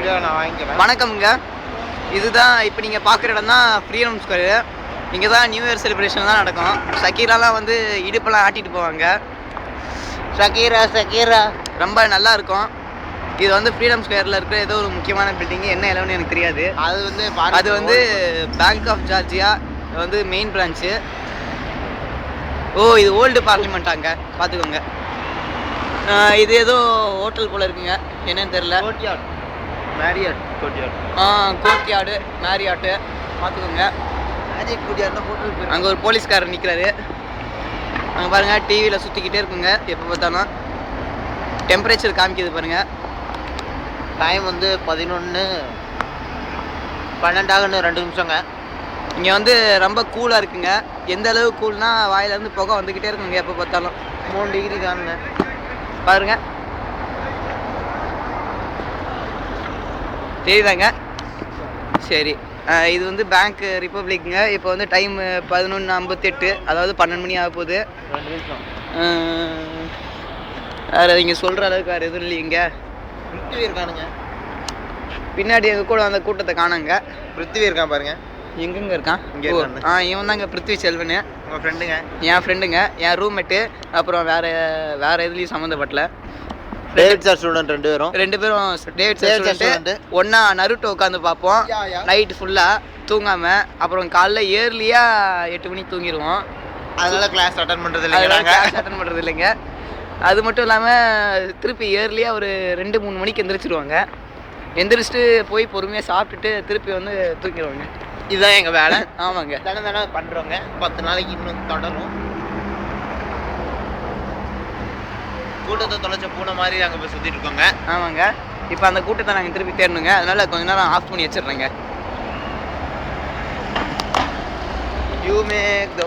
Video நான் வாங்கிக்கிறேன். வணக்கம்ங்க. இதுதான் இப்போ நீங்கள் பார்க்குற இடம் தான் ஃப்ரீடம் ஸ்கொயரு. இங்கே தான் நியூ இயர் செலிப்ரேஷன் தான் நடக்கும். ஷக்கீராலாம் வந்து இடுப்பெல்லாம் ஆட்டிட்டு போவாங்க. ஷக்கீரா ரொம்ப நல்லா இருக்கும். இது வந்து ஃப்ரீடம் ஸ்கொயரில் இருக்கிற ஏதோ ஒரு முக்கியமான பில்டிங்கு, என்ன இடம்னு எனக்கு தெரியாது. அது வந்து பேங்க் ஆஃப் ஜார்ஜியா வந்து மெயின் பிரான்ச்சு. ஓ, இது ஓல்டு பார்லிமெண்ட்டாங்க, பார்த்துக்கோங்க. இது ஏதோ ஹோட்டல் போல் இருக்குங்க, என்னன்னு தெரில. மேரியாட் கோர்ட்யார்டு மேரியாட்டு, பார்த்துக்கோங்க. அங்கே ஒரு போலீஸ்காரர் நிற்கிறாரு. அங்கே பாருங்கள், டிவியில் சுற்றிக்கிட்டே இருக்குங்க எப்போ பார்த்தாலும். டெம்பரேச்சர் காமிக்குது பாருங்கள். டைம் வந்து 11:12 2 நிமிஷங்க. இங்கே வந்து ரொம்ப கூலாக இருக்குங்க. எந்த அளவு கூல்னா வாயிலேருந்து புகை வந்துக்கிட்டே இருக்குங்க எப்போ பார்த்தாலும். 3 டிகிரி தானுங்க பாருங்க, தெரியுதாங்க? சரி, இது வந்து பேங்க் ரிப்பப்ளிக்குங்க. இப்போ வந்து டைம் 11:58, அதாவது 12 மணி ஆக போகுது. 2 நிமிஷம். வேறு இங்கே சொல்கிற அளவுக்கு வேறு எதுவும் இல்லைங்க. பிருத்திவி இருக்கானுங்க பின்னாடி எங்கள் கூட அந்த கூட்டத்தை காணுங்க. பிருத்திவி இருக்கான் பாருங்க. எங்கெங்க இருக்கான்? இங்கே இருக்கான். இவன் தாங்க பிருத்வி செல்வனு. உங்கள் ஃப்ரெண்டுங்க. என் ஃப்ரெண்டுங்க, என் ரூம்மேட்டு. அப்புறம் வேறு எதுலேயும் சம்மந்தப்படல. டேவிட் சார் ஸ்டூடெண்ட் 2 பேரும். 2 பேரும் டேவிட் சார் ஸ்டூடெண்ட். ஒன்றா நருட்டோ உட்காந்து பார்ப்போம் நைட்டு ஃபுல்லாக தூங்காமல். அப்புறம் காலைல ஏர்லியாக 8 மணிக்கு தூங்கிடுவோம். அதனால கிளாஸ் அட்டன் பண்ணுறது இல்லைங்க. அது மட்டும் இல்லாமல் திருப்பி ஏர்லியாக ஒரு 2-3 மணிக்கு எந்திரிச்சிடுவாங்க. எந்திரிச்சிட்டு போய் பொறுமையாக சாப்பிட்டுட்டு திருப்பி வந்து தூக்கிடுவாங்க. இதுதான் எங்கள் வேலை. ஆமாங்க, தானே பண்ணுறோங்க. 10 நாளைக்கு இன்னும் தொடரும். கூட்டத்தை தொலைச்ச பூனை மாதிரி நாங்கள் போய் சுற்றிட்டு இருக்கோங்க. ஆமாங்க. இப்போ அந்த கூட்டத்தை நாங்கள் திருப்பி தேடணுங்க. அதனால் கொஞ்ச நேரம் ஆஃப் பண்ணி வச்சிடுறேங்க. You make the